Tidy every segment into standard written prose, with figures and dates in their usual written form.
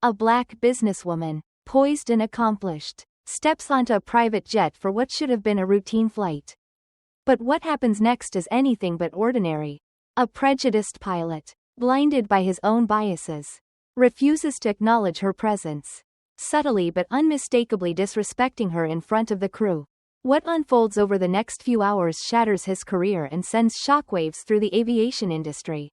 A black businesswoman, poised and accomplished, steps onto a private jet for what should have been a routine flight. But what happens next is anything but ordinary. A prejudiced pilot, blinded by his own biases, refuses to acknowledge her presence, subtly but unmistakably disrespecting her in front of the crew. What unfolds over the next few hours shatters his career and sends shockwaves through the aviation industry.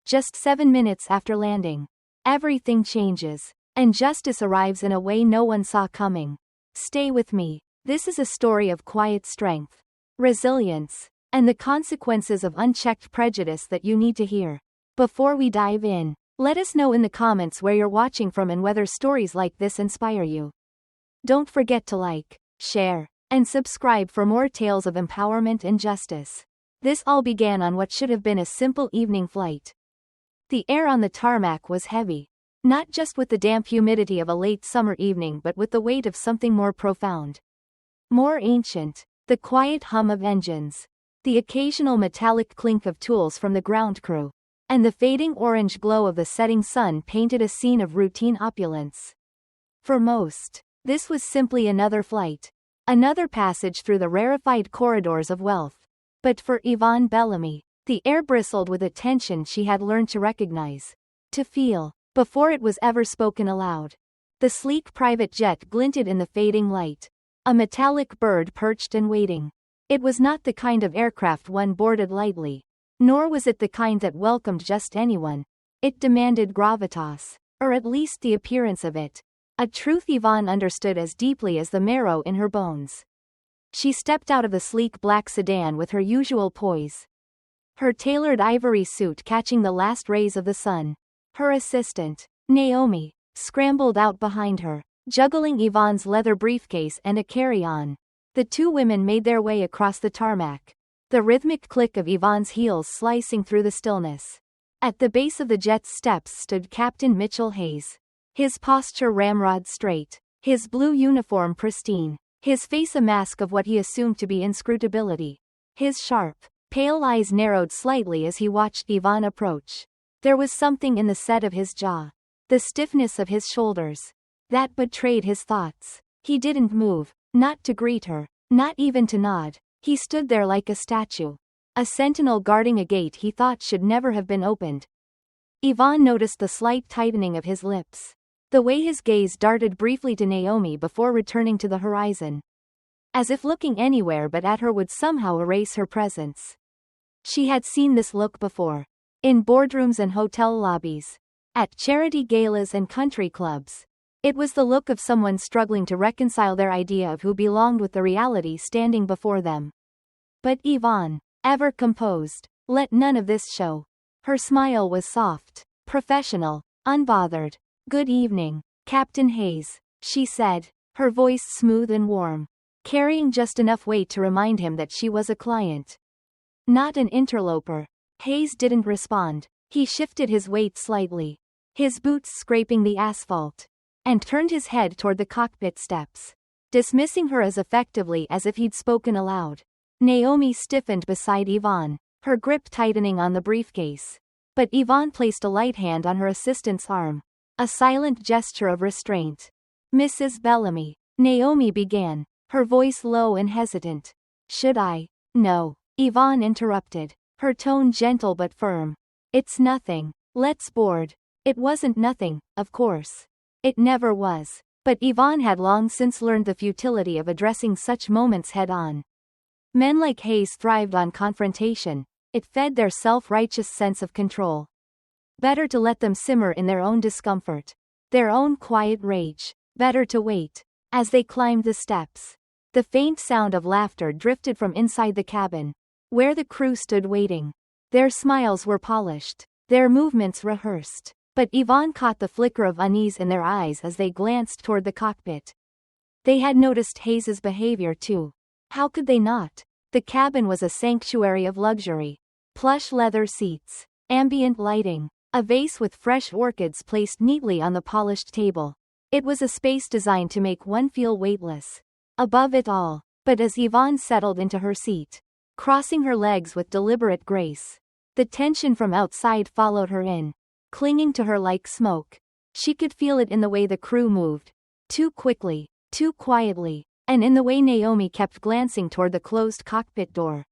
Just 7 minutes after landing, everything changes, and justice arrives in a way no one saw coming. Stay with me. This is a story of quiet strength, resilience, and the consequences of unchecked prejudice that you need to hear. Before we dive in, let us know in the comments where you're watching from and whether stories like this inspire you. Don't forget to like, share, and subscribe for more tales of empowerment and justice. This all began on what should have been a simple evening flight. The air on the tarmac was heavy, not just with the damp humidity of a late summer evening but with the weight of something more profound. More ancient, the quiet hum of engines, the occasional metallic clink of tools from the ground crew, and the fading orange glow of the setting sun painted a scene of routine opulence. For most, this was simply another flight, another passage through the rarefied corridors of wealth. But for Yvonne Bellamy, the air bristled with a tension she had learned to recognize, to feel, before it was ever spoken aloud. The sleek private jet glinted in the fading light, a metallic bird perched and waiting. It was not the kind of aircraft one boarded lightly, nor was it the kind that welcomed just anyone. It demanded gravitas, or at least the appearance of it, a truth Yvonne understood as deeply as the marrow in her bones. She stepped out of the sleek black sedan with her usual poise, her tailored ivory suit catching the last rays of the sun. Her assistant, Naomi, scrambled out behind her, juggling Yvonne's leather briefcase and a carry-on. The two women made their way across the tarmac, the rhythmic click of Yvonne's heels slicing through the stillness. At the base of the jet's steps stood Captain Mitchell Hayes, his posture ramrod straight, his blue uniform pristine, his face a mask of what he assumed to be inscrutability. His sharp, pale eyes narrowed slightly as he watched Yvonne approach. There was something in the set of his jaw, the stiffness of his shoulders, that betrayed his thoughts. He didn't move, not to greet her, not even to nod. He stood there like a statue, a sentinel guarding a gate he thought should never have been opened. Yvonne noticed the slight tightening of his lips, the way his gaze darted briefly to Naomi before returning to the horizon, as if looking anywhere but at her would somehow erase her presence. She had seen this look before, in boardrooms and hotel lobbies, at charity galas and country clubs. It was the look of someone struggling to reconcile their idea of who belonged with the reality standing before them. But Yvonne, ever composed, let none of this show. Her smile was soft, professional, unbothered. "Good evening, Captain Hayes," she said, her voice smooth and warm, carrying just enough weight to remind him that she was a client, not an interloper. Hayes didn't respond. He shifted his weight slightly, his boots scraping the asphalt, and turned his head toward the cockpit steps, dismissing her as effectively as if he'd spoken aloud. Naomi stiffened beside Yvonne, her grip tightening on the briefcase. But Yvonne placed a light hand on her assistant's arm, a silent gesture of restraint. "Mrs. Bellamy," Naomi began, her voice low and hesitant. "Should I?" "No," Yvonne interrupted, her tone gentle but firm. "It's nothing. Let's board." It wasn't nothing, of course. It never was. But Yvonne had long since learned the futility of addressing such moments head-on. Men like Hayes thrived on confrontation. It fed their self-righteous sense of control. Better to let them simmer in their own discomfort, their own quiet rage. Better to wait. As they climbed the steps, the faint sound of laughter drifted from inside the cabin, where the crew stood waiting. Their smiles were polished, their movements rehearsed. But Yvonne caught the flicker of unease in their eyes as they glanced toward the cockpit. They had noticed Hayes's behavior too. How could they not? The cabin was a sanctuary of luxury. Plush leather seats, ambient lighting, a vase with fresh orchids placed neatly on the polished table. It was a space designed to make one feel weightless. Above it all. But as Yvonne settled into her seat, crossing her legs with deliberate grace, the tension from outside followed her in, clinging to her like smoke. She could feel it in the way the crew moved. Too quickly, too quietly, and in the way Naomi kept glancing toward the closed cockpit door.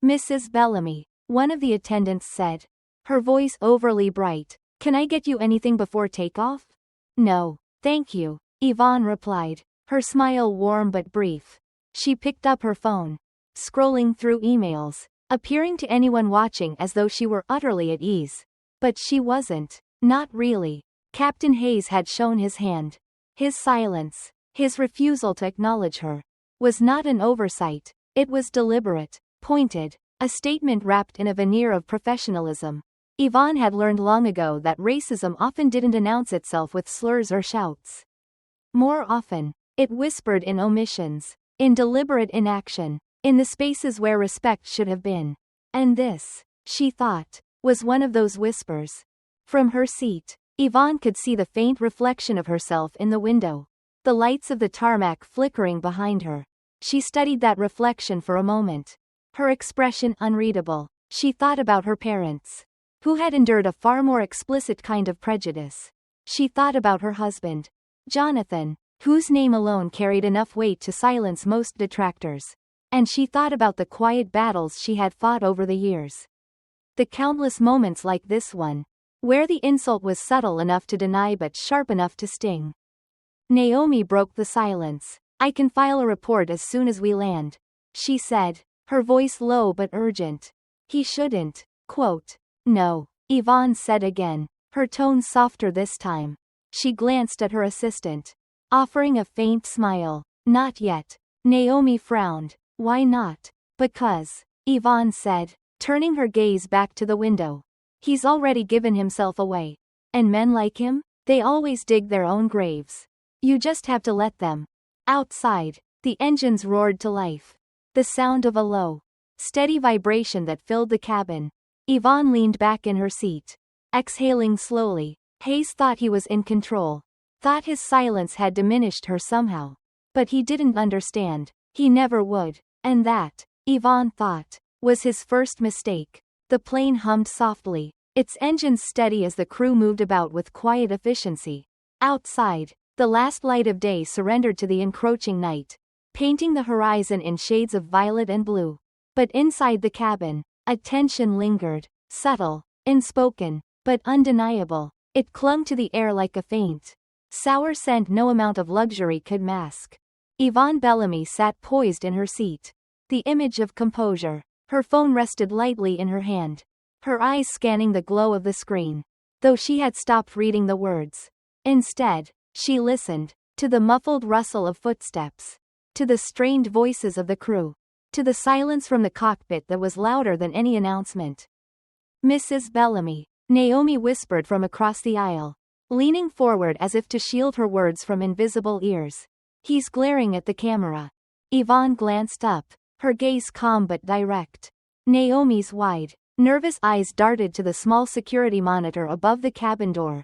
"Mrs. Bellamy," one of the attendants said, her voice overly bright. "Can I get you anything before takeoff?" "No, thank you," Yvonne replied, her smile warm but brief. She picked up her phone, scrolling through emails, appearing to anyone watching as though she were utterly at ease. But she wasn't. Not really. Captain Hayes had shown his hand. His silence, his refusal to acknowledge her, was not an oversight. It was deliberate, pointed, a statement wrapped in a veneer of professionalism. Yvonne had learned long ago that racism often didn't announce itself with slurs or shouts. More often, it whispered in omissions, in deliberate inaction, in the spaces where respect should have been. And this, she thought, was one of those whispers. From her seat, Yvonne could see the faint reflection of herself in the window, the lights of the tarmac flickering behind her. She studied that reflection for a moment, her expression unreadable. She thought about her parents, who had endured a far more explicit kind of prejudice. She thought about her husband, Jonathan, whose name alone carried enough weight to silence most detractors. And she thought about the quiet battles she had fought over the years. The countless moments like this one, where the insult was subtle enough to deny but sharp enough to sting. Naomi broke the silence. "I can file a report as soon as we land," she said, her voice low but urgent. "He shouldn't." Quote. "No," Yvonne said again, her tone softer this time. She glanced at her assistant, offering a faint smile. "Not yet." Naomi frowned. "Why not?" "Because," Yvonne said, turning her gaze back to the window. "He's already given himself away. And men like him, they always dig their own graves. You just have to let them." Outside, the engines roared to life. The sound of a low, steady vibration that filled the cabin. Yvonne leaned back in her seat, exhaling slowly. Hayes thought he was in control, thought his silence had diminished her somehow. But he didn't understand. He never would. And that, Yvonne thought, was his first mistake. The plane hummed softly, its engines steady as the crew moved about with quiet efficiency. Outside, the last light of day surrendered to the encroaching night, painting the horizon in shades of violet and blue. But inside the cabin, a tension lingered, subtle, unspoken, but undeniable. It clung to the air like a faint, sour scent no amount of luxury could mask. Yvonne Bellamy sat poised in her seat, the image of composure. Her phone rested lightly in her hand, her eyes scanning the glow of the screen, though she had stopped reading the words. Instead, she listened, to the muffled rustle of footsteps, to the strained voices of the crew, to the silence from the cockpit that was louder than any announcement. "Mrs. Bellamy," Naomi whispered from across the aisle, leaning forward as if to shield her words from invisible ears. "He's glaring at the camera." Yvonne glanced up, her gaze calm but direct. Naomi's wide, nervous eyes darted to the small security monitor above the cabin door.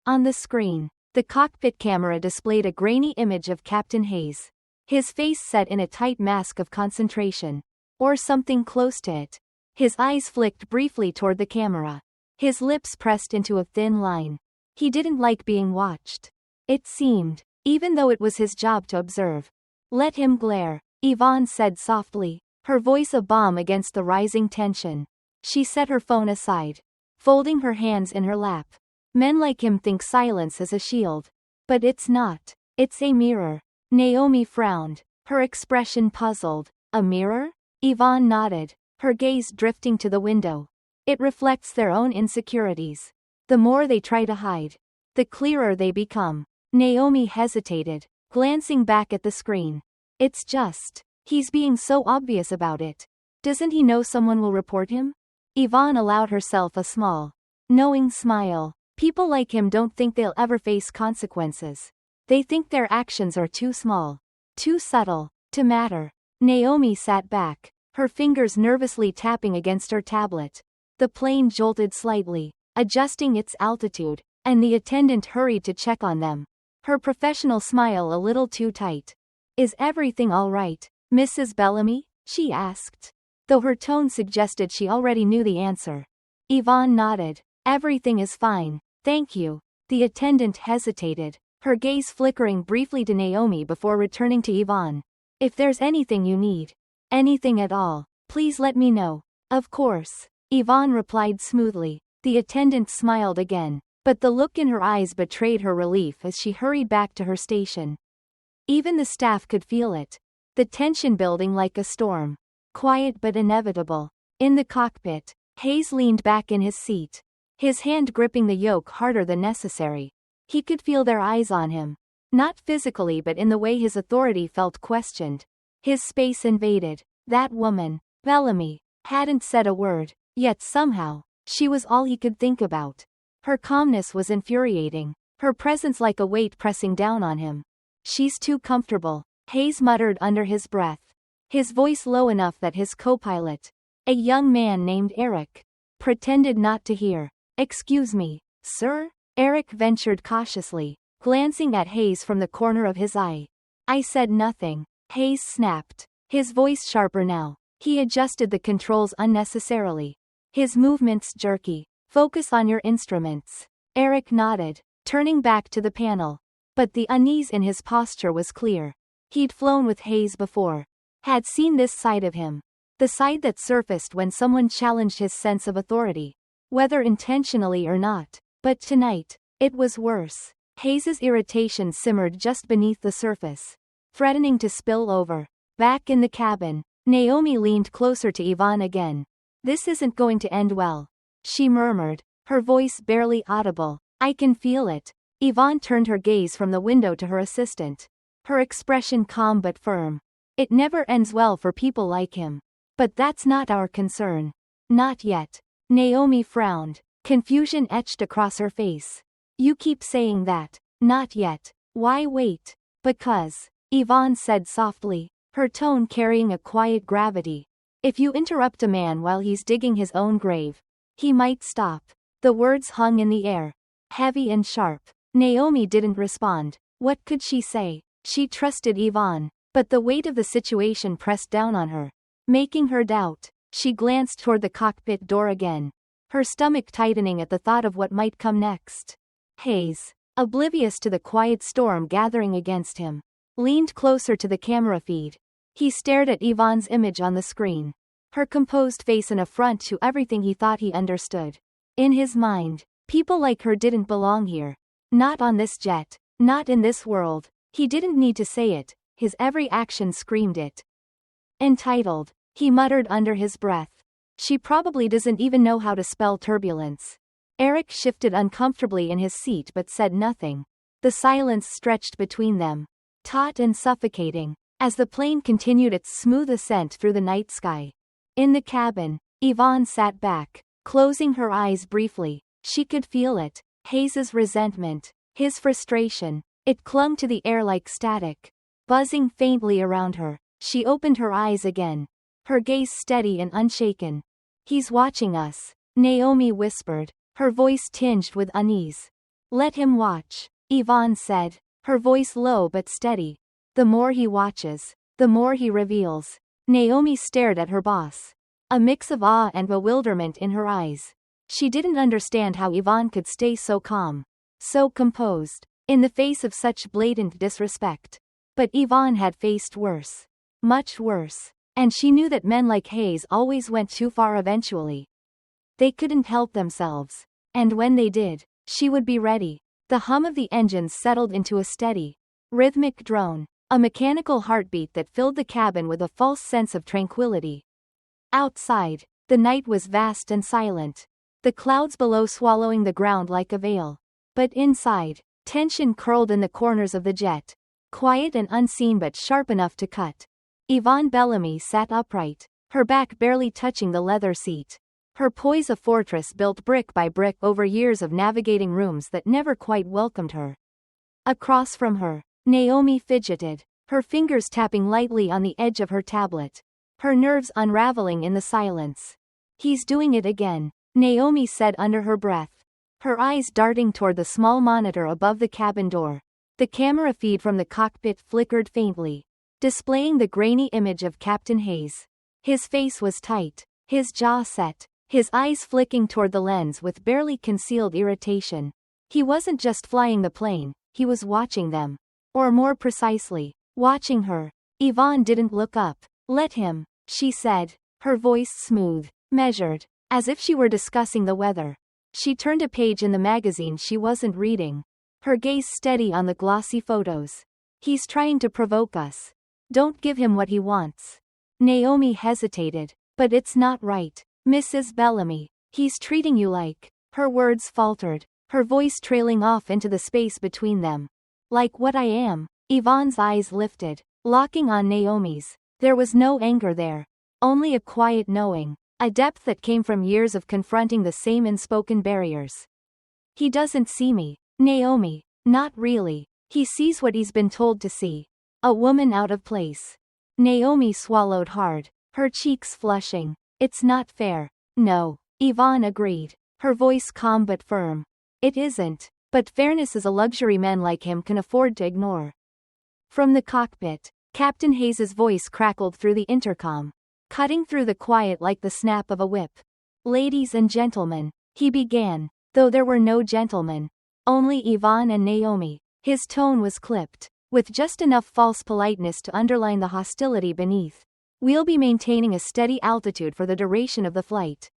On the screen, the cockpit camera displayed a grainy image of Captain Hayes, his face set in a tight mask of concentration, or something close to it. His eyes flicked briefly toward the camera, his lips pressed into a thin line. He didn't like being watched. It seemed, even though it was his job to observe. "Let him glare," Yvonne said softly, her voice a balm against the rising tension. She set her phone aside, folding her hands in her lap. "Men like him think silence is a shield. But it's not. It's a mirror." Naomi frowned, her expression puzzled. "A mirror?" Yvonne nodded, her gaze drifting to the window. "It reflects their own insecurities. The more they try to hide, the clearer they become." Naomi hesitated, glancing back at the screen. "It's just, he's being so obvious about it. Doesn't he know someone will report him?" Yvonne allowed herself a small, knowing smile. "People like him don't think they'll ever face consequences. They think their actions are too small, too subtle, to matter." Naomi sat back, her fingers nervously tapping against her tablet. The plane jolted slightly, adjusting its altitude, and the attendant hurried to check on them, her professional smile a little too tight. "Is everything all right, Mrs. Bellamy?" she asked, though her tone suggested she already knew the answer. Yvonne nodded. "Everything is fine, thank you." The attendant hesitated, her gaze flickering briefly to Naomi before returning to Yvonne. If there's anything you need, anything at all, please let me know. Of course, Yvonne replied smoothly. The attendant smiled again, but the look in her eyes betrayed her relief as she hurried back to her station. Even the staff could feel it. The tension building like a storm. Quiet but inevitable. In the cockpit, Hayes leaned back in his seat, his hand gripping the yoke harder than necessary. He could feel their eyes on him. Not physically but in the way his authority felt questioned. His space invaded. That woman, Bellamy, hadn't said a word, yet somehow, she was all he could think about. Her calmness was infuriating, her presence like a weight pressing down on him. She's too comfortable, Hayes muttered under his breath, his voice low enough that his co-pilot, a young man named Eric, pretended not to hear. Excuse me, sir? Eric ventured cautiously, glancing at Hayes from the corner of his eye. I said nothing, Hayes snapped, his voice sharper now. He adjusted the controls unnecessarily, his movements jerky. Focus on your instruments. Eric nodded, turning back to the panel. But the unease in his posture was clear. He'd flown with Hayes before. Had seen this side of him. The side that surfaced when someone challenged his sense of authority. Whether intentionally or not. But tonight, it was worse. Hayes's irritation simmered just beneath the surface, threatening to spill over. Back in the cabin, Naomi leaned closer to Yvonne again. This isn't going to end well, she murmured, her voice barely audible. I can feel it. Yvonne turned her gaze from the window to her assistant, her expression calm but firm. It never ends well for people like him. But that's not our concern. Not yet. Naomi frowned, confusion etched across her face. You keep saying that. Not yet. Why wait? Because, Yvonne said softly, her tone carrying a quiet gravity. If you interrupt a man while he's digging his own grave, he might stop. The words hung in the air, heavy and sharp. Naomi didn't respond. What could she say? She trusted Yvonne, but the weight of the situation pressed down on her, making her doubt. She glanced toward the cockpit door again, her stomach tightening at the thought of what might come next. Hayes, oblivious to the quiet storm gathering against him, leaned closer to the camera feed. He stared at Yvonne's image on the screen, her composed face an affront to everything he thought he understood. In his mind, people like her didn't belong here. Not on this jet, not in this world. He didn't need to say it, his every action screamed it. Entitled, he muttered under his breath. She probably doesn't even know how to spell turbulence. Eric shifted uncomfortably in his seat but said nothing. The silence stretched between them, taut and suffocating, as the plane continued its smooth ascent through the night sky. In the cabin, Yvonne sat back, closing her eyes briefly. She could feel it, Hayes's resentment, his frustration. It clung to the air like static, buzzing faintly around her. She opened her eyes again, her gaze steady and unshaken. He's watching us, Naomi whispered, her voice tinged with unease. Let him watch, Yvonne said, her voice low but steady. The more he watches, the more he reveals. Naomi stared at her boss, a mix of awe and bewilderment in her eyes. She didn't understand how Yvonne could stay so calm, so composed, in the face of such blatant disrespect. But Yvonne had faced worse. Much worse. And she knew that men like Hayes always went too far eventually. They couldn't help themselves. And when they did, she would be ready. The hum of the engines settled into a steady, rhythmic drone, a mechanical heartbeat that filled the cabin with a false sense of tranquility. Outside, the night was vast and silent, the clouds below swallowing the ground like a veil. But inside, tension curled in the corners of the jet, quiet and unseen but sharp enough to cut. Yvonne Bellamy sat upright, her back barely touching the leather seat. Her poise a fortress built brick by brick over years of navigating rooms that never quite welcomed her. Across from her, Naomi fidgeted, her fingers tapping lightly on the edge of her tablet, her nerves unraveling in the silence. He's doing it again, Naomi said under her breath, her eyes darting toward the small monitor above the cabin door. The camera feed from the cockpit flickered faintly, displaying the grainy image of Captain Hayes. His face was tight, his jaw set, his eyes flicking toward the lens with barely concealed irritation. He wasn't just flying the plane, he was watching them. Or more precisely, watching her. Yvonne didn't look up. Let him, she said, her voice smooth, measured, as if she were discussing the weather. She turned a page in the magazine she wasn't reading, her gaze steady on the glossy photos. He's trying to provoke us. Don't give him what he wants. Naomi hesitated. But it's not right, Mrs. Bellamy. He's treating you like. Her words faltered, her voice trailing off into the space between them. Like what I am. Yvonne's eyes lifted, locking on Naomi's. There was no anger there. Only a quiet knowing. A depth that came from years of confronting the same unspoken barriers. He doesn't see me, Naomi. Not really. He sees what he's been told to see. A woman out of place. Naomi swallowed hard, her cheeks flushing. It's not fair. No. Yvonne agreed, her voice calm but firm. It isn't. But fairness is a luxury men like him can afford to ignore. From the cockpit, Captain Hayes's voice crackled through the intercom, cutting through the quiet like the snap of a whip. Ladies and gentlemen, he began, though there were no gentlemen. Only Yvonne and Naomi. His tone was clipped, with just enough false politeness to underline the hostility beneath. We'll be maintaining a steady altitude for the duration of the flight.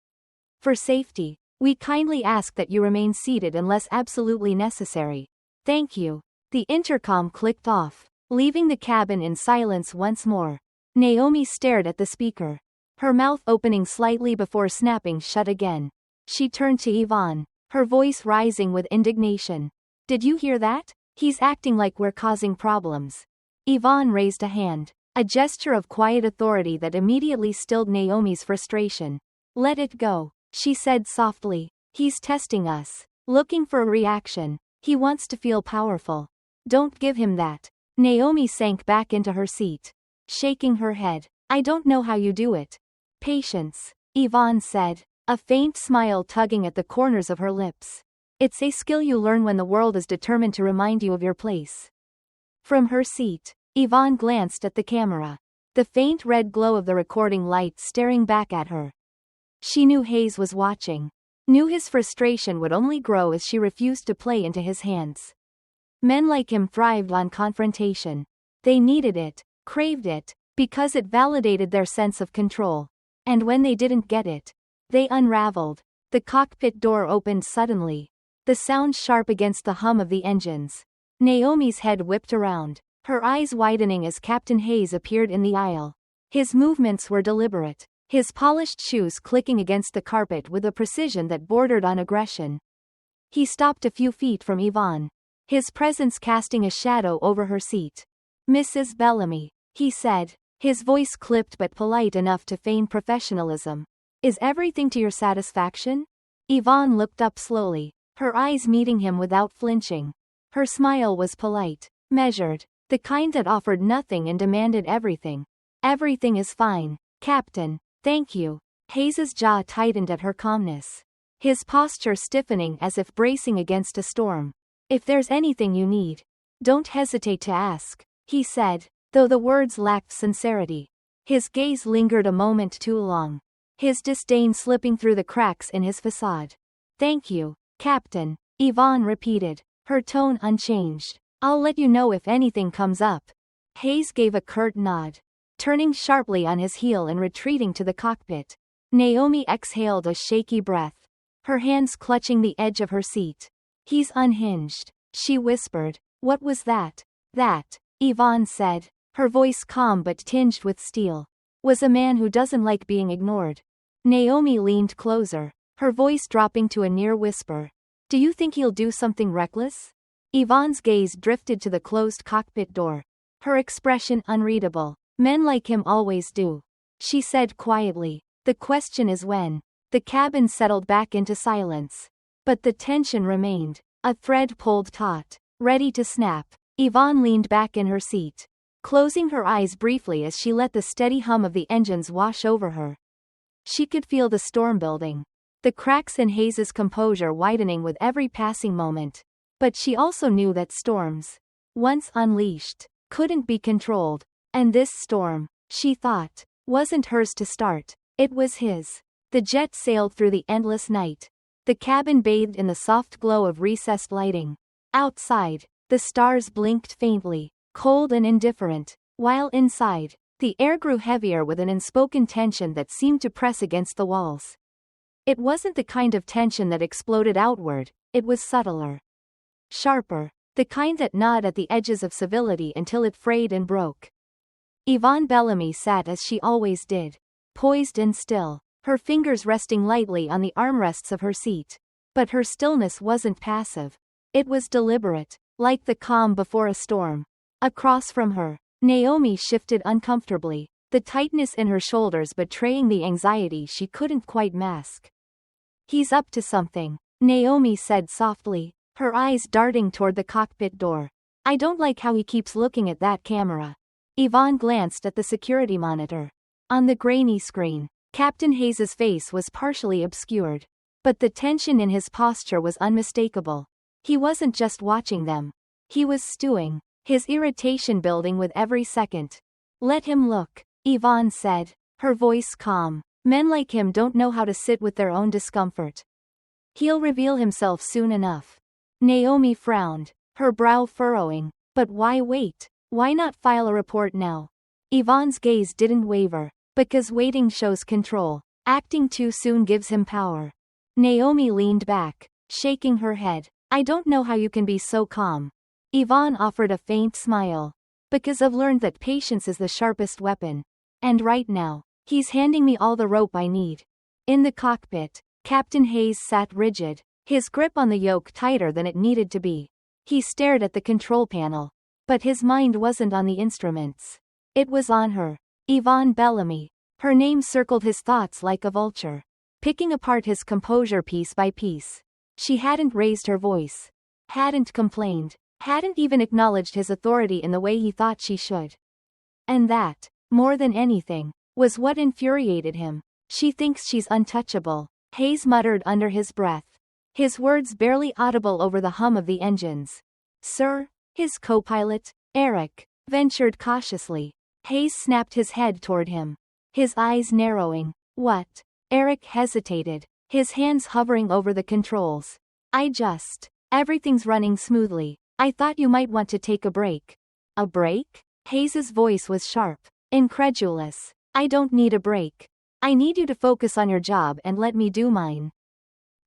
For safety, we kindly ask that you remain seated unless absolutely necessary. Thank you. The intercom clicked off, leaving the cabin in silence once more. Naomi stared at the speaker, her mouth opening slightly before snapping shut again. She turned to Yvonne, her voice rising with indignation. Did you hear that? He's acting like we're causing problems. Yvonne raised a hand, a gesture of quiet authority that immediately stilled Naomi's frustration. Let it go, she said softly. He's testing us, looking for a reaction. He wants to feel powerful. Don't give him that. Naomi sank back into her seat, shaking her head. I don't know how you do it. Patience, Yvonne said, a faint smile tugging at the corners of her lips. It's a skill you learn when the world is determined to remind you of your place. From her seat, Yvonne glanced at the camera, the faint red glow of the recording light staring back at her. She knew Hayes was watching, knew his frustration would only grow as she refused to play into his hands. Men like him thrived on confrontation. They needed it, craved it, because it validated their sense of control. And when they didn't get it, they unraveled. The cockpit door opened suddenly, the sound sharp against the hum of the engines. Naomi's head whipped around, her eyes widening as Captain Hayes appeared in the aisle. His movements were deliberate, his polished shoes clicking against the carpet with a precision that bordered on aggression. He stopped a few feet from Yvonne, his presence casting a shadow over her seat. Mrs. Bellamy, he said, his voice clipped but polite enough to feign professionalism. Is everything to your satisfaction? Yvonne looked up slowly, her eyes meeting him without flinching. Her smile was polite, measured, the kind that offered nothing and demanded everything. Everything is fine, Captain, thank you. Hayes's jaw tightened at her calmness, his posture stiffening as if bracing against a storm. If there's anything you need, don't hesitate to ask, he said, though the words lacked sincerity. His gaze lingered a moment too long, his disdain slipping through the cracks in his facade. Thank you, Captain, Yvonne repeated, her tone unchanged. I'll let you know if anything comes up. Hayes gave a curt nod, turning sharply on his heel and retreating to the cockpit. Naomi exhaled a shaky breath, her hands clutching the edge of her seat. He's unhinged, she whispered. What was that? That, Yvonne said, her voice calm but tinged with steel, was a man who doesn't like being ignored. Naomi leaned closer, her voice dropping to a near whisper. Do you think he'll do something reckless? Yvonne's gaze drifted to the closed cockpit door, her expression unreadable. Men like him always do, she said quietly. The question is when. The cabin settled back into silence, but the tension remained, a thread pulled taut, ready to snap. Yvonne leaned back in her seat, closing her eyes briefly as she let the steady hum of the engines wash over her. She could feel the storm building, the cracks in Hayes's composure widening with every passing moment. But she also knew that storms, once unleashed, couldn't be controlled. And this storm, she thought, wasn't hers to start. It was his. The jet sailed through the endless night, The cabin bathed in the soft glow of recessed lighting. Outside, the stars blinked faintly, cold and indifferent, while inside, the air grew heavier with an unspoken tension that seemed to press against the walls. It wasn't the kind of tension that exploded outward, it was subtler. Sharper, the kind that gnawed at the edges of civility until it frayed and broke. Yvonne Bellamy sat as she always did, poised and still, her fingers resting lightly on the armrests of her seat. But her stillness wasn't passive. It was deliberate, like the calm before a storm. Across from her, Naomi shifted uncomfortably, the tightness in her shoulders betraying the anxiety she couldn't quite mask. "He's up to something," Naomi said softly, her eyes darting toward the cockpit door. "I don't like how he keeps looking at that camera." Yvonne glanced at the security monitor. On the grainy screen, Captain Hayes's face was partially obscured. But the tension in his posture was unmistakable. He wasn't just watching them. He was stewing, his irritation building with every second. "Let him look," Yvonne said, her voice calm. "Men like him don't know how to sit with their own discomfort. He'll reveal himself soon enough." Naomi frowned, her brow furrowing. "But why wait? Why not file a report now?" Yvonne's gaze didn't waver. "Because waiting shows control. Acting too soon gives him power." Naomi leaned back, shaking her head. "I don't know how you can be so calm." Yvonne offered a faint smile. "Because I've learned that patience is the sharpest weapon. And right now, he's handing me all the rope I need." In the cockpit, Captain Hayes sat rigid, his grip on the yoke tighter than it needed to be. He stared at the control panel. But his mind wasn't on the instruments. It was on her. Yvonne Bellamy. Her name circled his thoughts like a vulture, picking apart his composure piece by piece. She hadn't raised her voice. Hadn't complained. Hadn't even acknowledged his authority in the way he thought she should. And that, more than anything, was what infuriated him. "She thinks she's untouchable," Hayes muttered under his breath, his words barely audible over the hum of the engines. "Sir?" His co-pilot, Eric, ventured cautiously. Hayes snapped his head toward him, his eyes narrowing. "What?" Eric hesitated, his hands hovering over the controls. Everything's running smoothly. I thought you might want to take a break." "A break?" Hayes's voice was sharp, incredulous. "I don't need a break. I need you to focus on your job and let me do mine."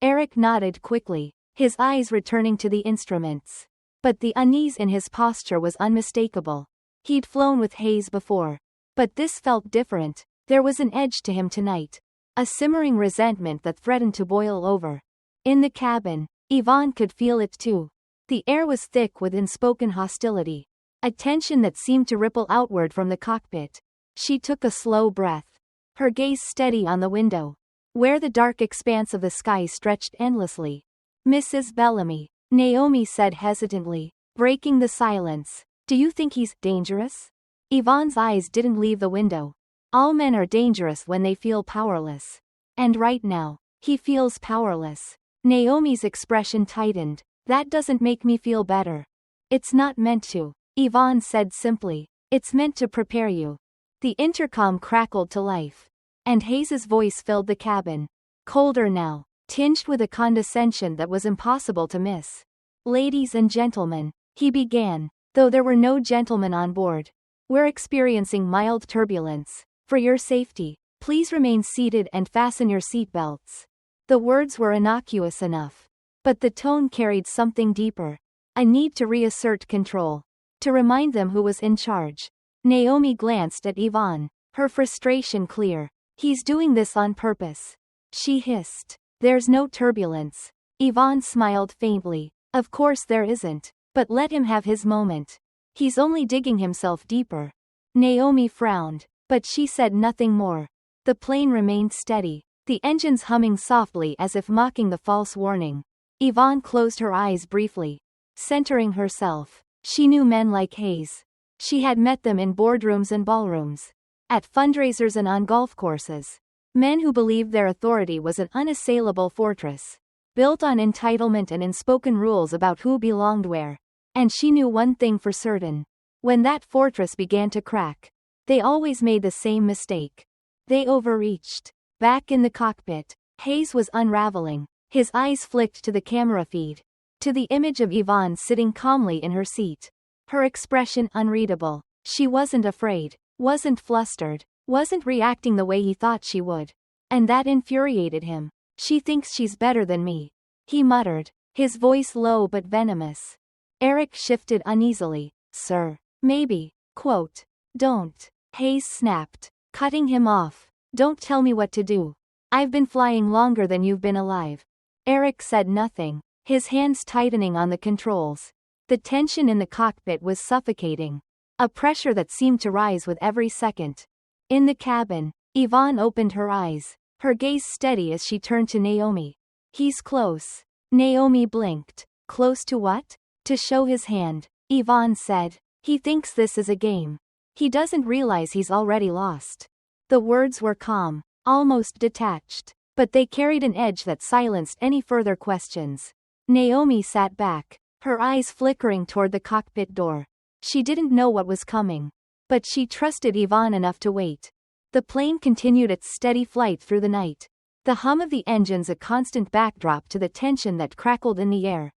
Eric nodded quickly, his eyes returning to the instruments. But the unease in his posture was unmistakable. He'd flown with Hayes before. But this felt different. There was an edge to him tonight. A simmering resentment that threatened to boil over. In the cabin, Yvonne could feel it too. The air was thick with unspoken hostility. A tension that seemed to ripple outward from the cockpit. She took a slow breath, her gaze steady on the window, where the dark expanse of the sky stretched endlessly. "Mrs. Bellamy," Naomi said hesitantly, breaking the silence. "Do you think he's dangerous?" Yvonne's eyes didn't leave the window. All men are dangerous when they feel powerless. And right now, he feels powerless. Naomi's expression tightened. "That doesn't make me feel better." "It's not meant to," Yvonne said simply. "It's meant to prepare you." The intercom crackled to life. And Hayes's voice filled the cabin. Colder now, tinged with a condescension that was impossible to miss. "Ladies and gentlemen," he began, though there were no gentlemen on board. "We're experiencing mild turbulence. For your safety, please remain seated and fasten your seatbelts." The words were innocuous enough. But the tone carried something deeper. A need to reassert control. To remind them who was in charge. Naomi glanced at Yvonne, her frustration clear. "He's doing this on purpose," she hissed. "There's no turbulence." Yvonne smiled faintly. "Of course there isn't. But let him have his moment. He's only digging himself deeper." Naomi frowned, but she said nothing more. The plane remained steady, the engines humming softly as if mocking the false warning. Yvonne closed her eyes briefly. Centering herself, she knew men like Hayes. She had met them in boardrooms and ballrooms, at fundraisers and on golf courses. Men who believed their authority was an unassailable fortress, built on entitlement and unspoken rules about who belonged where. And she knew one thing for certain. When that fortress began to crack, they always made the same mistake. They overreached. Back in the cockpit, Hayes was unraveling. His eyes flicked to the camera feed. To the image of Yvonne sitting calmly in her seat. Her expression unreadable. She wasn't afraid, wasn't flustered, wasn't reacting the way he thought she would. And that infuriated him. She thinks she's better than me, he muttered, his voice low but venomous. Eric shifted uneasily. Sir, maybe. Quote. Don't. Hayes snapped, cutting him off. Don't tell me what to do. I've been flying longer than you've been alive. Eric said nothing, his hands tightening on the controls. The tension in the cockpit was suffocating. A pressure that seemed to rise with every second. In the cabin, Yvonne opened her eyes, her gaze steady as she turned to Naomi. He's close. Naomi blinked. Close to what? To show his hand, Yvonne said. He thinks this is a game. He doesn't realize he's already lost. The words were calm, almost detached, but they carried an edge that silenced any further questions. Naomi sat back, her eyes flickering toward the cockpit door. She didn't know what was coming, but she trusted Yvonne enough to wait. The plane continued its steady flight through the night, the hum of the engines a constant backdrop to the tension that crackled in the air.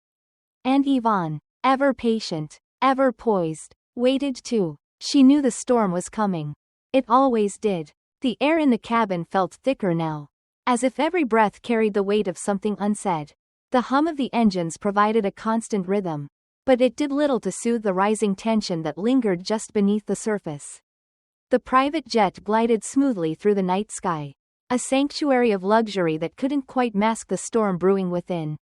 And Yvonne, ever patient, ever poised, waited too. She knew the storm was coming. It always did. The air in the cabin felt thicker now, as if every breath carried the weight of something unsaid. The hum of the engines provided a constant rhythm, but it did little to soothe the rising tension that lingered just beneath the surface. The private jet glided smoothly through the night sky, a sanctuary of luxury that couldn't quite mask the storm brewing within.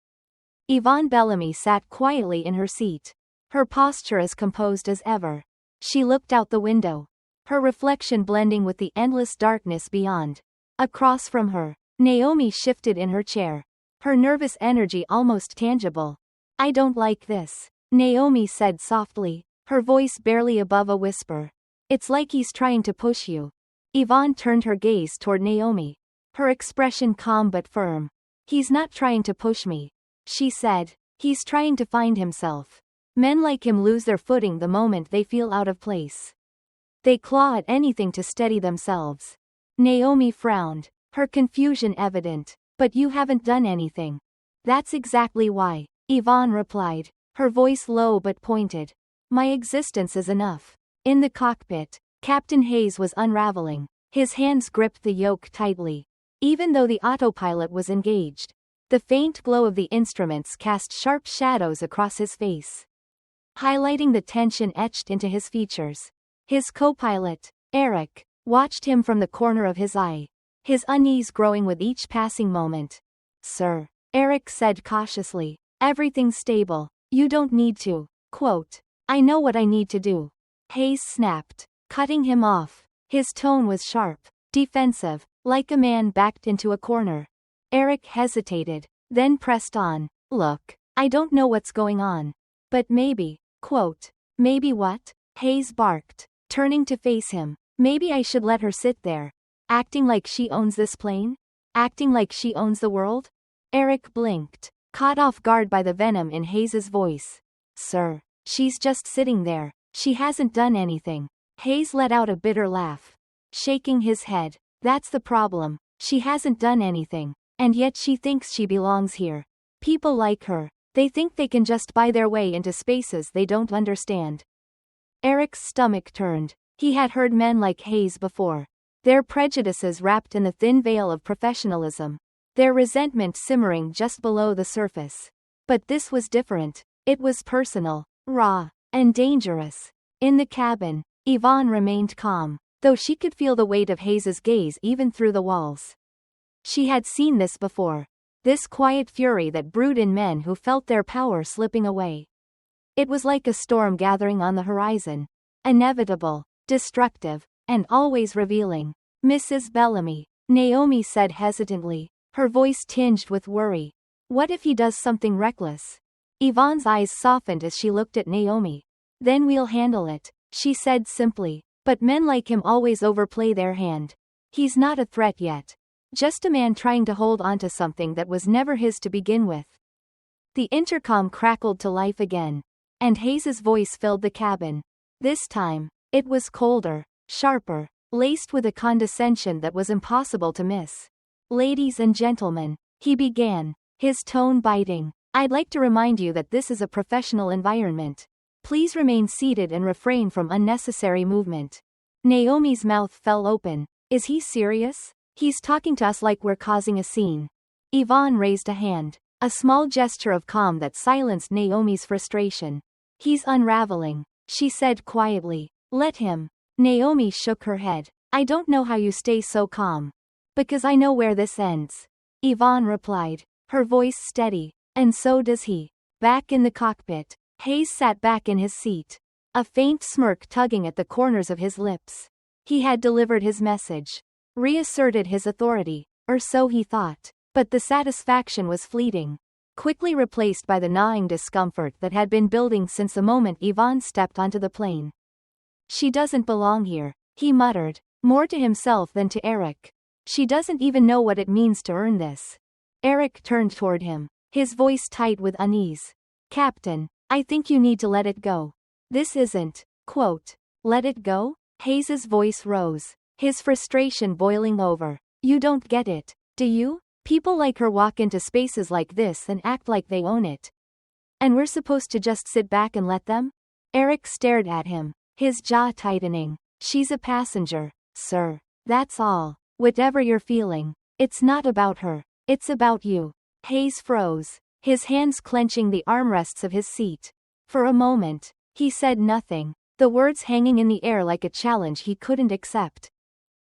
Yvonne Bellamy sat quietly in her seat, her posture as composed as ever. She looked out the window, her reflection blending with the endless darkness beyond. Across from her, Naomi shifted in her chair, her nervous energy almost tangible. I don't like this, Naomi said softly, her voice barely above a whisper. It's like he's trying to push you. Yvonne turned her gaze toward Naomi, her expression calm but firm. He's not trying to push me, she said. He's trying to find himself. Men like him lose their footing the moment they feel out of place. They claw at anything to steady themselves. Naomi frowned, her confusion evident. But you haven't done anything. That's exactly why, Yvonne replied, her voice low but pointed. My existence is enough. In the cockpit, Captain Hayes was unraveling. His hands gripped the yoke tightly. Even though the autopilot was engaged, the faint glow of the instruments cast sharp shadows across his face, highlighting the tension etched into his features. His co-pilot, Eric, watched him from the corner of his eye, his unease growing with each passing moment. Sir, Eric said cautiously, everything's stable. You don't need to. Quote. I know what I need to do. Hayes snapped, cutting him off. His tone was sharp, defensive, like a man backed into a corner. Eric hesitated, then pressed on. Look, I don't know what's going on. But maybe. Quote. Maybe what? Hayes barked, turning to face him. Maybe I should let her sit there. Acting like she owns this plane? Acting like she owns the world? Eric blinked, caught off guard by the venom in Hayes's voice. Sir, she's just sitting there. She hasn't done anything. Hayes let out a bitter laugh, shaking his head. That's the problem. She hasn't done anything, and yet she thinks she belongs here. People like her, they think they can just buy their way into spaces they don't understand. Eric's stomach turned. He had heard men like Hayes before. Their prejudices wrapped in the thin veil of professionalism. Their resentment simmering just below the surface. But this was different. It was personal, raw, and dangerous. In the cabin, Yvonne remained calm, though she could feel the weight of Hayes's gaze even through the walls. She had seen this before. This quiet fury that brewed in men who felt their power slipping away. It was like a storm gathering on the horizon. Inevitable, destructive, and always revealing. Mrs. Bellamy, Naomi said hesitantly, her voice tinged with worry. What if he does something reckless? Yvonne's eyes softened as she looked at Naomi. Then we'll handle it, she said simply. But men like him always overplay their hand. He's not a threat yet. Just a man trying to hold onto something that was never his to begin with. The intercom crackled to life again, and Hayes's voice filled the cabin. This time, it was colder, sharper, laced with a condescension that was impossible to miss. Ladies and gentlemen, he began, his tone biting. I'd like to remind you that this is a professional environment. Please remain seated and refrain from unnecessary movement. Naomi's mouth fell open. Is he serious? He's talking to us like we're causing a scene. Yvonne raised a hand. A small gesture of calm that silenced Naomi's frustration. He's unraveling, she said quietly. Let him. Naomi shook her head. I don't know how you stay so calm. Because I know where this ends. Yvonne replied, her voice steady. And so does he. Back in the cockpit, Hayes sat back in his seat. A faint smirk tugging at the corners of his lips. He had delivered his message. Reasserted his authority, or so he thought. But the satisfaction was fleeting. Quickly replaced by the gnawing discomfort that had been building since the moment Yvonne stepped onto the plane. She doesn't belong here, he muttered, more to himself than to Eric. She doesn't even know what it means to earn this. Eric turned toward him, his voice tight with unease. Captain, I think you need to let it go. This isn't, quote, let it go? Hayes's voice rose, his frustration boiling over. You don't get it, do you? People like her walk into spaces like this and act like they own it. And we're supposed to just sit back and let them? Eric stared at him, his jaw tightening. She's a passenger, sir. That's all. Whatever you're feeling. It's not about her. It's about you. Hayes froze, his hands clenching the armrests of his seat. For a moment, he said nothing, the words hanging in the air like a challenge he couldn't accept.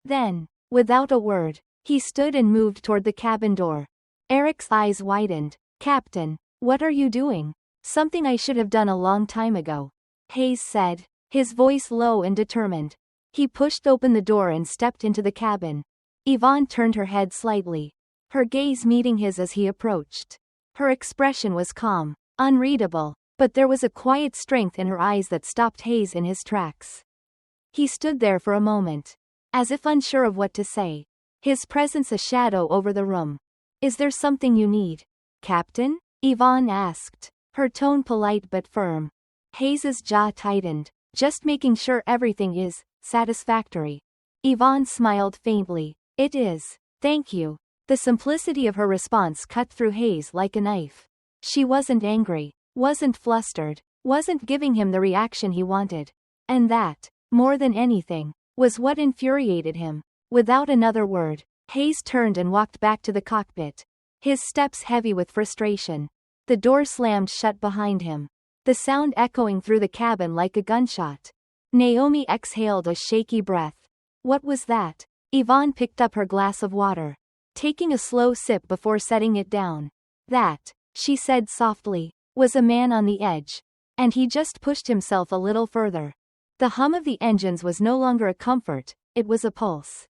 Then, without a word, he stood and moved toward the cabin door. Eric's eyes widened. Captain, what are you doing? Something I should have done a long time ago. Hayes said, his voice low and determined. He pushed open the door and stepped into the cabin. Yvonne turned her head slightly, her gaze meeting his as he approached. Her expression was calm, unreadable, but there was a quiet strength in her eyes that stopped Hayes in his tracks. He stood there for a moment, as if unsure of what to say, his presence a shadow over the room. Is there something you need, Captain? Yvonne asked, her tone polite but firm. Hayes's jaw tightened, just making sure everything is satisfactory. Yvonne smiled faintly. It is. Thank you. The simplicity of her response cut through Hayes like a knife. She wasn't angry, wasn't flustered, wasn't giving him the reaction he wanted. And that, more than anything, was what infuriated him. Without another word, Hayes turned and walked back to the cockpit, his steps heavy with frustration. The door slammed shut behind him, the sound echoing through the cabin like a gunshot. Naomi exhaled a shaky breath. What was that? Yvonne picked up her glass of water, taking a slow sip before setting it down. That, she said softly, was a man on the edge. And he just pushed himself a little further. The hum of the engines was no longer a comfort, it was a pulse.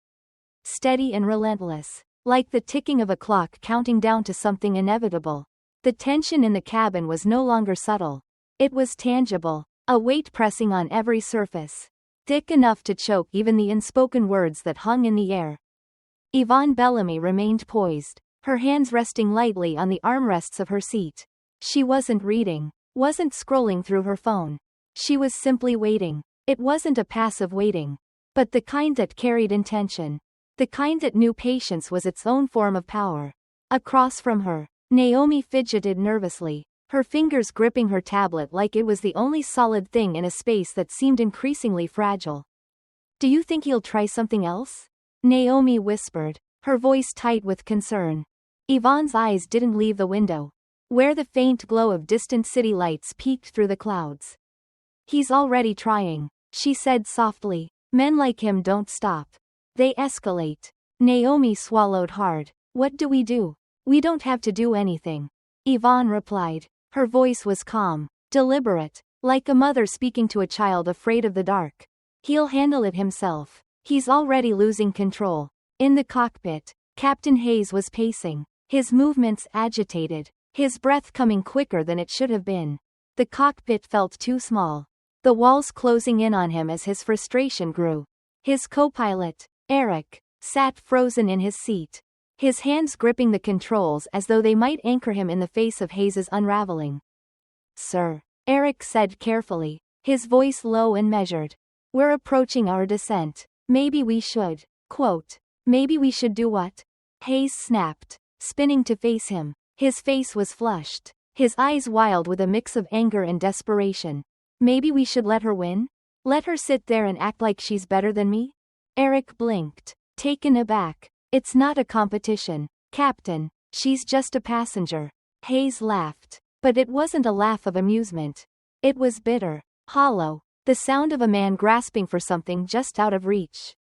Steady and relentless, like the ticking of a clock counting down to something inevitable. The tension in the cabin was no longer subtle. It was tangible, a weight pressing on every surface, thick enough to choke even the unspoken words that hung in the air. Yvonne Bellamy remained poised, her hands resting lightly on the armrests of her seat. She wasn't reading, wasn't scrolling through her phone. She was simply waiting. It wasn't a passive waiting, but the kind that carried intention. The kind that knew patience was its own form of power. Across from her, Naomi fidgeted nervously, her fingers gripping her tablet like it was the only solid thing in a space that seemed increasingly fragile. Do you think he'll try something else? Naomi whispered, her voice tight with concern. Yvonne's eyes didn't leave the window, where the faint glow of distant city lights peeked through the clouds. He's already trying, she said softly. Men like him don't stop. They escalate. Naomi swallowed hard. What do? We don't have to do anything. Yvonne replied. Her voice was calm, deliberate, like a mother speaking to a child afraid of the dark. He'll handle it himself. He's already losing control. In the cockpit, Captain Hayes was pacing, his movements agitated, his breath coming quicker than it should have been. The cockpit felt too small, the walls closing in on him as his frustration grew. His co-pilot, Eric, sat frozen in his seat, his hands gripping the controls as though they might anchor him in the face of Hayes's unraveling. Sir, Eric said carefully, his voice low and measured. We're approaching our descent. Maybe we should, quote, maybe we should do what? Hayes snapped, spinning to face him. His face was flushed, his eyes wild with a mix of anger and desperation. Maybe we should let her win? Let her sit there and act like she's better than me? Eric blinked, taken aback. It's not a competition, Captain. She's just a passenger. Hayes laughed. But it wasn't a laugh of amusement. It was bitter, hollow, the sound of a man grasping for something just out of reach.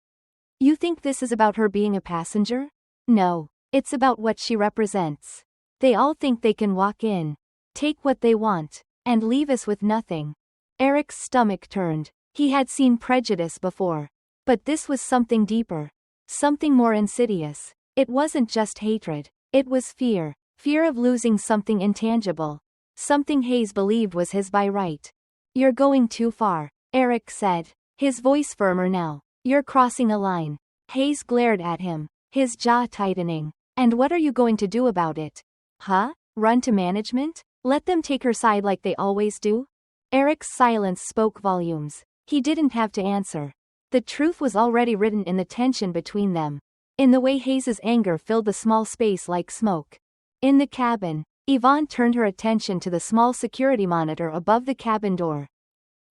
You think this is about her being a passenger? No. It's about what she represents. They all think they can walk in, take what they want, and leave us with nothing. Eric's stomach turned. He had seen prejudice before. But this was something deeper. Something more insidious. It wasn't just hatred. It was fear. Fear of losing something intangible. Something Hayes believed was his by right. You're going too far, Eric said, his voice firmer now. You're crossing a line. Hayes glared at him, his jaw tightening. And what are you going to do about it? Huh? Run to management? Let them take her side like they always do? Eric's silence spoke volumes. He didn't have to answer. The truth was already written in the tension between them. In the way Hayes's anger filled the small space like smoke. In the cabin, Yvonne turned her attention to the small security monitor above the cabin door.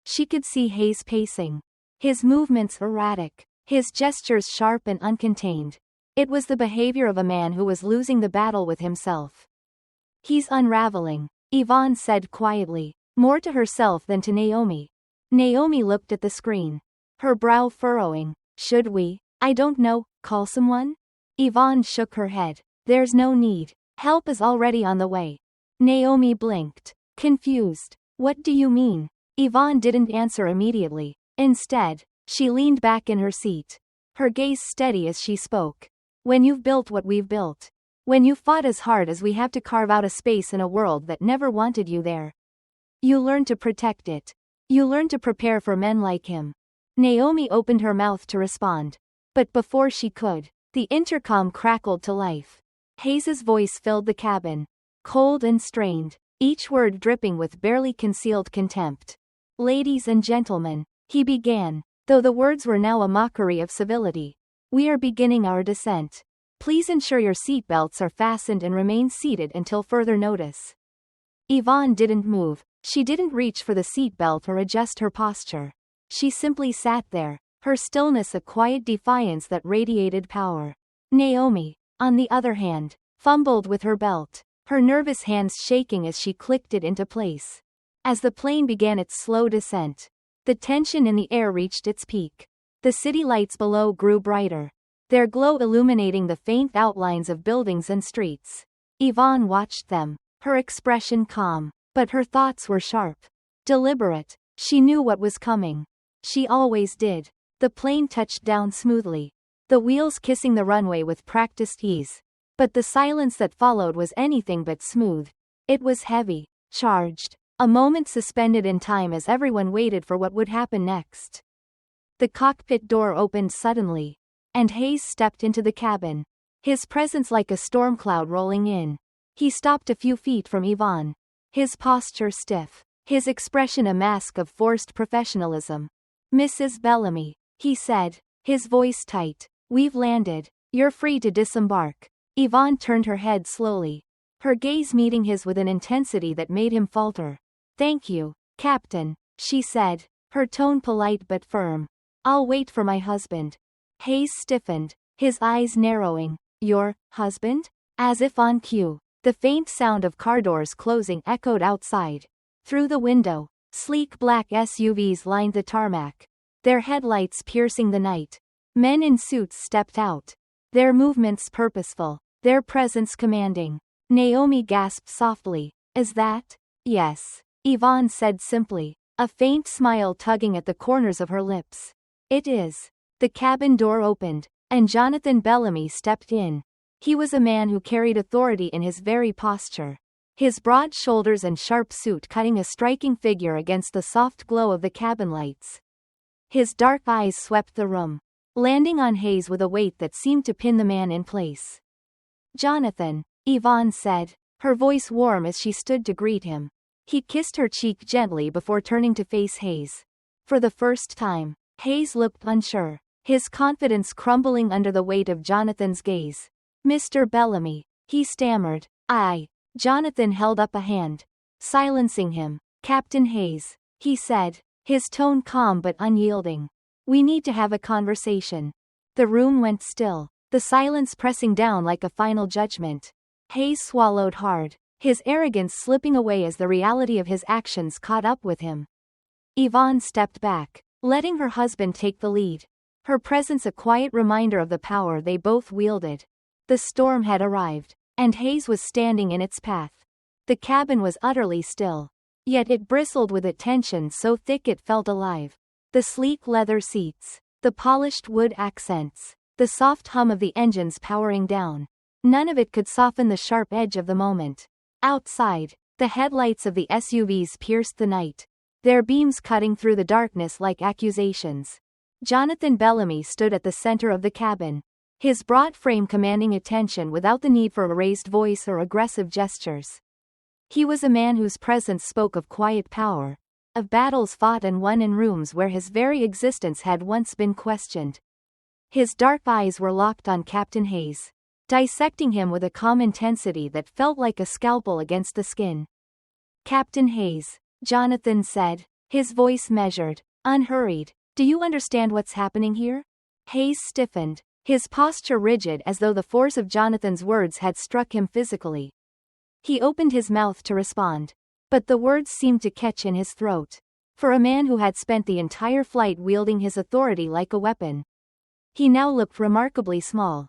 She could see Hayes pacing. His movements erratic, his gestures sharp and uncontained. It was the behavior of a man who was losing the battle with himself. He's unraveling, Yvonne said quietly, more to herself than to Naomi. Naomi looked at the screen, her brow furrowing. Should we, I don't know, call someone? Yvonne shook her head. There's no need. Help is already on the way. Naomi blinked, confused. What do you mean? Yvonne didn't answer immediately. Instead, she leaned back in her seat, her gaze steady as she spoke. When you've built what we've built, when you fought as hard as we have to carve out a space in a world that never wanted you there, you learn to protect it. You learn to prepare for men like him. Naomi opened her mouth to respond. But before she could, the intercom crackled to life. Hayes's voice filled the cabin, cold and strained, each word dripping with barely concealed contempt. Ladies and gentlemen, he began, though the words were now a mockery of civility. We are beginning our descent. Please ensure your seatbelts are fastened and remain seated until further notice. Yvonne didn't move. She didn't reach for the seatbelt or adjust her posture. She simply sat there, her stillness a quiet defiance that radiated power. Naomi, on the other hand, fumbled with her belt, her nervous hands shaking as she clicked it into place. As the plane began its slow descent, the tension in the air reached its peak. The city lights below grew brighter, their glow illuminating the faint outlines of buildings and streets. Yvonne watched them, her expression calm, but her thoughts were sharp, deliberate. She knew what was coming. She always did. The plane touched down smoothly, the wheels kissing the runway with practiced ease. But the silence that followed was anything but smooth. It was heavy, charged, a moment suspended in time as everyone waited for what would happen next. The cockpit door opened suddenly, and Hayes stepped into the cabin, his presence like a storm cloud rolling in. He stopped a few feet from Yvonne, his posture stiff, his expression a mask of forced professionalism. Mrs. Bellamy, he said, his voice tight, we've landed. You're free to disembark. Yvonne turned her head slowly, her gaze meeting his with an intensity that made him falter. Thank you, Captain, she said, her tone polite but firm. I'll wait for my husband. Hayes stiffened, his eyes narrowing. Your husband? As if on cue, the faint sound of car doors closing echoed outside. Through the window, sleek black SUVs lined the tarmac, their headlights piercing the night. Men in suits stepped out, their movements purposeful, their presence commanding. Naomi gasped softly. Is that? Yes, Yvonne said simply, a faint smile tugging at the corners of her lips. It is. The cabin door opened, and Jonathan Bellamy stepped in. He was a man who carried authority in his very posture, his broad shoulders and sharp suit cutting a striking figure against the soft glow of the cabin lights. His dark eyes swept the room, landing on Hayes with a weight that seemed to pin the man in place. Jonathan, Yvonne said, her voice warm as she stood to greet him. He kissed her cheek gently before turning to face Hayes. For the first time, Hayes looked unsure, his confidence crumbling under the weight of Jonathan's gaze. Mr. Bellamy, he stammered. Jonathan held up a hand, silencing him. Captain Hayes, he said, his tone calm but unyielding. We need to have a conversation. The room went still, the silence pressing down like a final judgment. Hayes swallowed hard, his arrogance slipping away as the reality of his actions caught up with him. Yvonne stepped back, letting her husband take the lead. Her presence a quiet reminder of the power they both wielded. The storm had arrived, and Hayes was standing in its path. The cabin was utterly still. Yet it bristled with attention so thick it felt alive. The sleek leather seats, the polished wood accents, the soft hum of the engines powering down. None of it could soften the sharp edge of the moment. Outside, the headlights of the SUVs pierced the night, their beams cutting through the darkness like accusations. Jonathan Bellamy stood at the center of the cabin, his broad frame commanding attention without the need for a raised voice or aggressive gestures. He was a man whose presence spoke of quiet power, of battles fought and won in rooms where his very existence had once been questioned. His dark eyes were locked on Captain Hayes, dissecting him with a calm intensity that felt like a scalpel against the skin. Captain Hayes, Jonathan said, his voice measured, unhurried. Do you understand what's happening here? Hayes stiffened, his posture rigid as though the force of Jonathan's words had struck him physically. He opened his mouth to respond, but the words seemed to catch in his throat. For a man who had spent the entire flight wielding his authority like a weapon, he now looked remarkably small.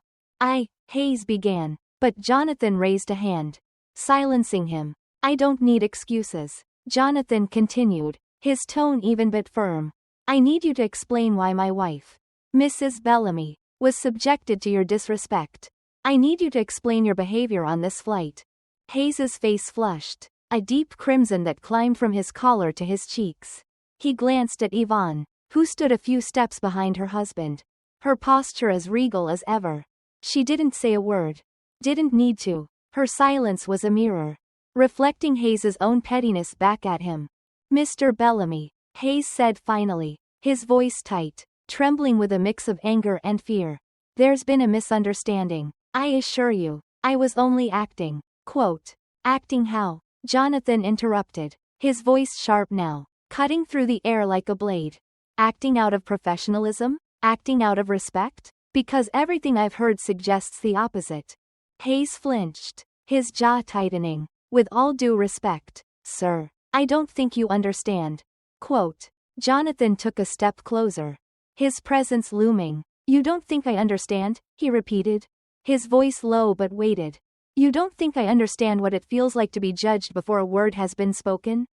Hayes began, but Jonathan raised a hand, silencing him. I don't need excuses. Jonathan continued, his tone even but firm. I need you to explain why my wife, Mrs. Bellamy, was subjected to your disrespect. I need you to explain your behavior on this flight. Hayes's face flushed, a deep crimson that climbed from his collar to his cheeks. He glanced at Yvonne, who stood a few steps behind her husband, her posture as regal as ever. She didn't say a word. Didn't need to. Her silence was a mirror, reflecting Hayes's own pettiness back at him. Mr. Bellamy, Hayes said finally, his voice tight, trembling with a mix of anger and fear. There's been a misunderstanding. I assure you, I was only acting. Quote. Acting how? Jonathan interrupted, his voice sharp now, cutting through the air like a blade. Acting out of professionalism? Acting out of respect? Because everything I've heard suggests the opposite. Hayes flinched, his jaw tightening. With all due respect, sir, I don't think you understand. Quote. Jonathan took a step closer, his presence looming. You don't think I understand? He repeated, his voice low but weighted. You don't think I understand what it feels like to be judged before a word has been spoken?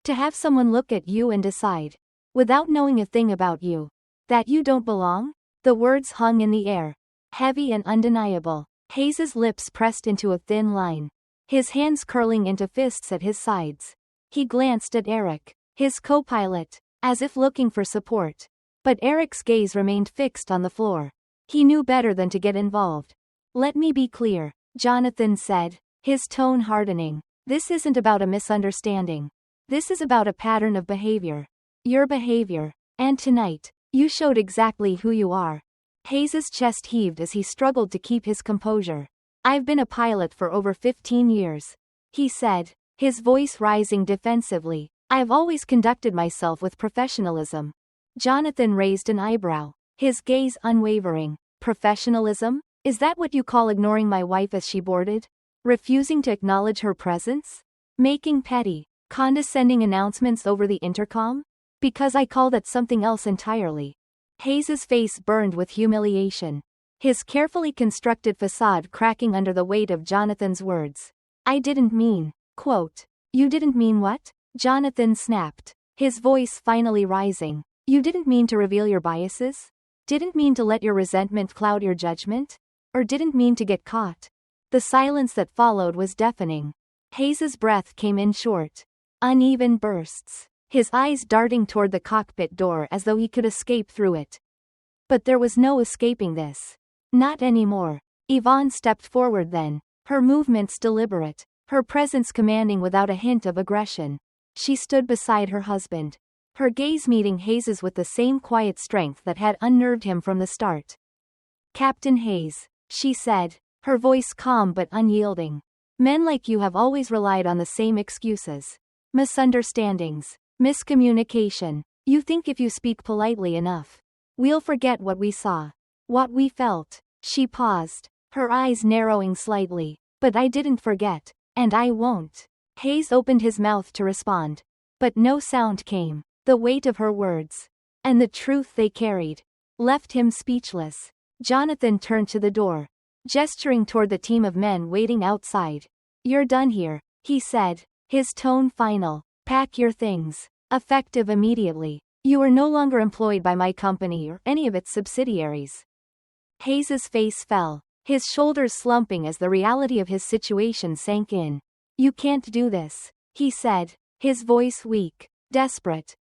To have someone look at you and decide, without knowing a thing about you, that you don't belong? The words hung in the air, heavy and undeniable. Hayes's lips pressed into a thin line, his hands curling into fists at his sides. He glanced at Eric, his co-pilot, as if looking for support. But Eric's gaze remained fixed on the floor. He knew better than to get involved. Let me be clear, Jonathan said, his tone hardening. This isn't about a misunderstanding. This is about a pattern of behavior. Your behavior. And tonight, you showed exactly who you are. Hayes's chest heaved as he struggled to keep his composure. I've been a pilot for over 15 years, he said, his voice rising defensively. I've always conducted myself with professionalism. Jonathan raised an eyebrow, his gaze unwavering. Professionalism? Is that what you call ignoring my wife as she boarded? Refusing to acknowledge her presence? Making petty, condescending announcements over the intercom? Because I call that something else entirely. Hayes's face burned with humiliation, his carefully constructed facade cracking under the weight of Jonathan's words. I didn't mean. Quote. You didn't mean what? Jonathan snapped, his voice finally rising. You didn't mean to reveal your biases? Didn't mean to let your resentment cloud your judgment? Or didn't mean to get caught? The silence that followed was deafening. Hayes's breath came in short, uneven bursts, his eyes darting toward the cockpit door as though he could escape through it. But there was no escaping this. Not anymore. Yvonne stepped forward then, her movements deliberate, her presence commanding without a hint of aggression. She stood beside her husband, her gaze meeting Hayes's with the same quiet strength that had unnerved him from the start. Captain Hayes, she said, her voice calm but unyielding. Men like you have always relied on the same excuses. Misunderstandings. Miscommunication. You think if you speak politely enough, we'll forget what we saw. What we felt. She paused, her eyes narrowing slightly. But I didn't forget. And I won't. Hayes opened his mouth to respond. But no sound came. The weight of her words, and the truth they carried, left him speechless. Jonathan turned to the door, gesturing toward the team of men waiting outside. You're done here, he said, his tone final. Pack your things. Effective immediately. You are no longer employed by my company or any of its subsidiaries. Hayes's face fell, his shoulders slumping as the reality of his situation sank in. You can't do this, he said, his voice weak, desperate.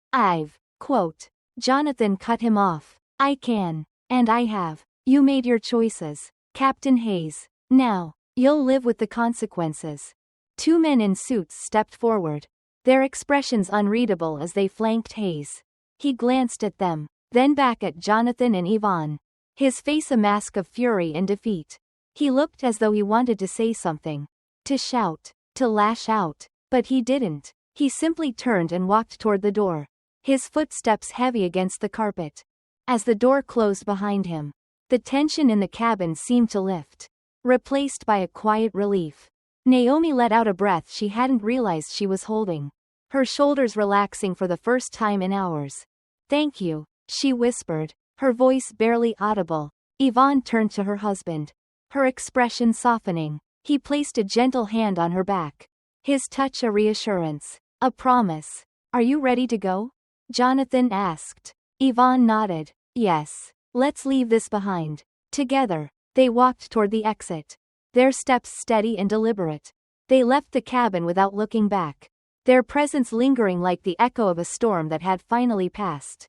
Quote. Jonathan cut him off. I can. And I have. You made your choices, Captain Hayes. Now, you'll live with the consequences. Two men in suits stepped forward, their expressions unreadable as they flanked Hayes. He glanced at them, then back at Jonathan and Yvonne, his face a mask of fury and defeat. He looked as though he wanted to say something, to shout, to lash out, but he didn't. He simply turned and walked toward the door, his footsteps heavy against the carpet. As the door closed behind him, the tension in the cabin seemed to lift, replaced by a quiet relief. Naomi let out a breath she hadn't realized she was holding, her shoulders relaxing for the first time in hours. Thank you, she whispered, her voice barely audible. Yvonne turned to her husband, her expression softening. He placed a gentle hand on her back, his touch a reassurance, a promise. Are you ready to go? Jonathan asked. Yvonne nodded. Yes. Let's leave this behind. Together, they walked toward the exit, their steps steady and deliberate. They left the cabin without looking back, their presence lingering like the echo of a storm that had finally passed.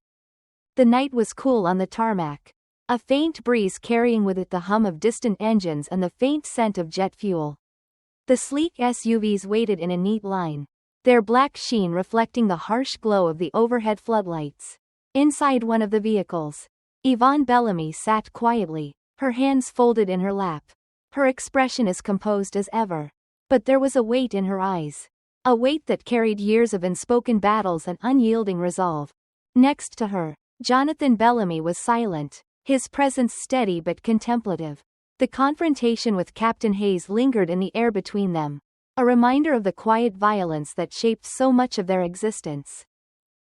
The night was cool on the tarmac, a faint breeze carrying with it the hum of distant engines and the faint scent of jet fuel. The sleek SUVs waited in a neat line, their black sheen reflecting the harsh glow of the overhead floodlights. Inside one of the vehicles, Yvonne Bellamy sat quietly, her hands folded in her lap, her expression as composed as ever. But there was a weight in her eyes, a weight that carried years of unspoken battles and unyielding resolve. Next to her, Jonathan Bellamy was silent, his presence steady but contemplative. The confrontation with Captain Hayes lingered in the air between them, a reminder of the quiet violence that shaped so much of their existence.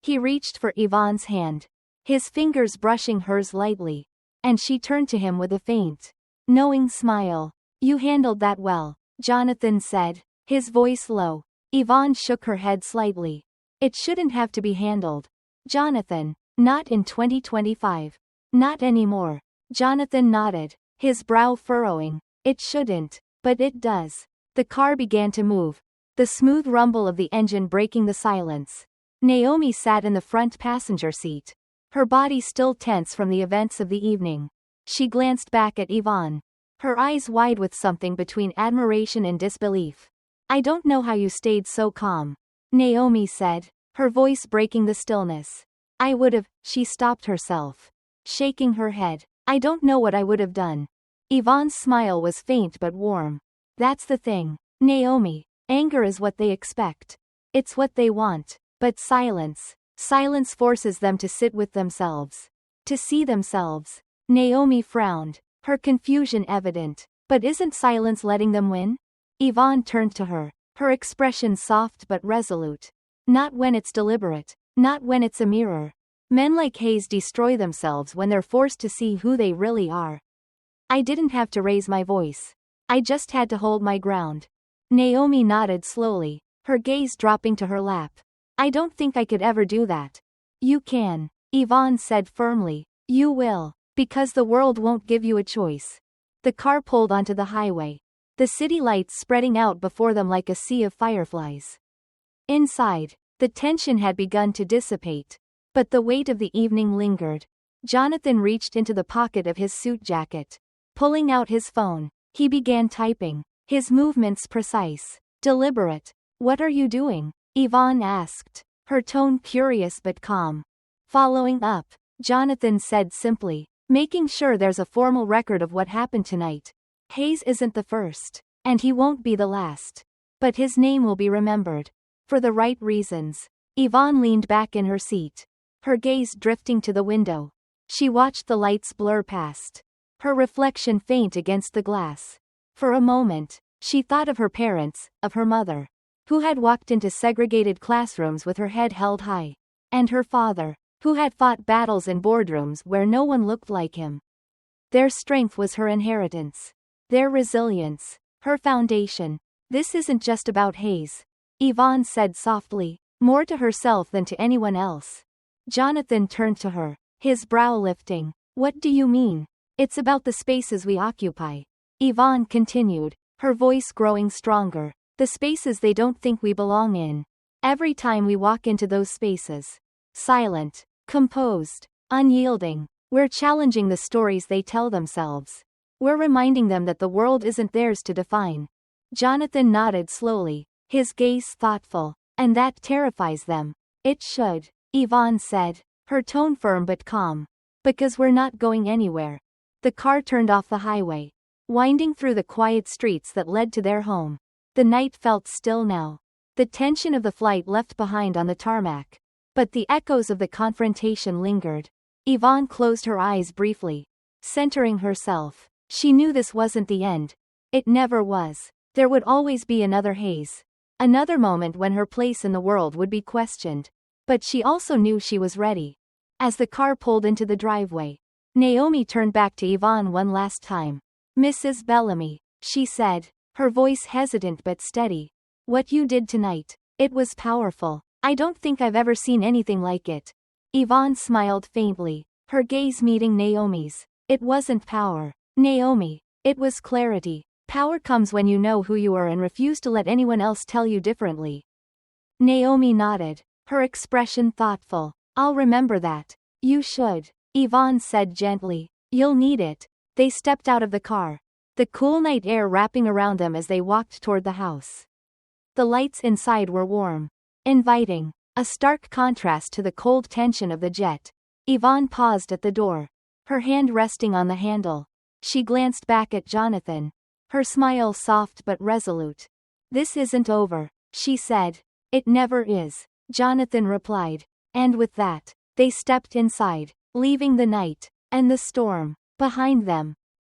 He reached for Yvonne's hand, his fingers brushing hers lightly, and she turned to him with a faint, knowing smile. You handled that well, Jonathan said, his voice low. Yvonne shook her head slightly. It shouldn't have to be handled, Jonathan. Not in 2025. Not anymore. Jonathan nodded, his brow furrowing. It shouldn't, but it does. The car began to move, the smooth rumble of the engine breaking the silence. Naomi sat in the front passenger seat, her body still tense from the events of the evening. She glanced back at Yvonne, her eyes wide with something between admiration and disbelief. I don't know how you stayed so calm, Naomi said, her voice breaking the stillness. I would have. She stopped herself, shaking her head. I don't know what I would have done. Yvonne's smile was faint but warm. That's the thing, Naomi. Anger is what they expect. It's what they want. But silence forces them to sit with themselves, to see themselves. Naomi frowned, her confusion evident. But isn't silence letting them win? Yvonne turned to her, her expression soft but resolute. Not when it's deliberate. Not when it's a mirror. Men like Hayes destroy themselves when they're forced to see who they really are. I didn't have to raise my voice. I just had to hold my ground. Naomi nodded slowly, her gaze dropping to her lap. I don't think I could ever do that. You can, Yvonne said firmly. You will, because the world won't give you a choice. The car pulled onto the highway, the city lights spreading out before them like a sea of fireflies. Inside, the tension had begun to dissipate, but the weight of the evening lingered. Jonathan reached into the pocket of his suit jacket. Pulling out his phone, he began typing, his movements precise, deliberate. What are you doing? Yvonne asked, her tone curious but calm. Following up, Jonathan said simply, making sure there's a formal record of what happened tonight. Hayes isn't the first. And he won't be the last. But his name will be remembered. For the right reasons. Yvonne leaned back in her seat. Her gaze drifting to the window. She watched the lights blur past. Her reflection faint against the glass. For a moment, she thought of her parents, of her mother, who had walked into segregated classrooms with her head held high. And her father, who had fought battles in boardrooms where no one looked like him. Their strength was her inheritance. Their resilience. Her foundation. This isn't just about Hayes. Yvonne said softly, more to herself than to anyone else. Jonathan turned to her, his brow lifting. What do you mean? It's about the spaces we occupy. Yvonne continued, her voice growing stronger. The spaces they don't think we belong in. Every time we walk into those spaces. Silent, composed, unyielding. We're challenging the stories they tell themselves. We're reminding them that the world isn't theirs to define. Jonathan nodded slowly, his gaze thoughtful. And that terrifies them. It should, Yvonne said, her tone firm but calm. Because we're not going anywhere. The car turned off the highway, winding through the quiet streets that led to their home. The night felt still now. The tension of the flight left behind on the tarmac. But the echoes of the confrontation lingered. Yvonne closed her eyes briefly. Centering herself. She knew this wasn't the end. It never was. There would always be another Hayes. Another moment when her place in the world would be questioned. But she also knew she was ready. As the car pulled into the driveway, Naomi turned back to Yvonne one last time. Mrs. Bellamy, she said, her voice hesitant but steady. What you did tonight, it was powerful. I don't think I've ever seen anything like it. Yvonne smiled faintly, her gaze meeting Naomi's. It wasn't power, Naomi. It was clarity. Power comes when you know who you are and refuse to let anyone else tell you differently. Naomi nodded, her expression thoughtful. I'll remember that. You should, Yvonne said gently. You'll need it. They stepped out of the car, the cool night air wrapping around them as they walked toward the house. The lights inside were warm, inviting, a stark contrast to the cold tension of the jet. Yvonne paused at the door, her hand resting on the handle. She glanced back at Jonathan, her smile soft but resolute. This isn't over, she said. It never is, Jonathan replied. And with that, they stepped inside, leaving the night and the storm behind them.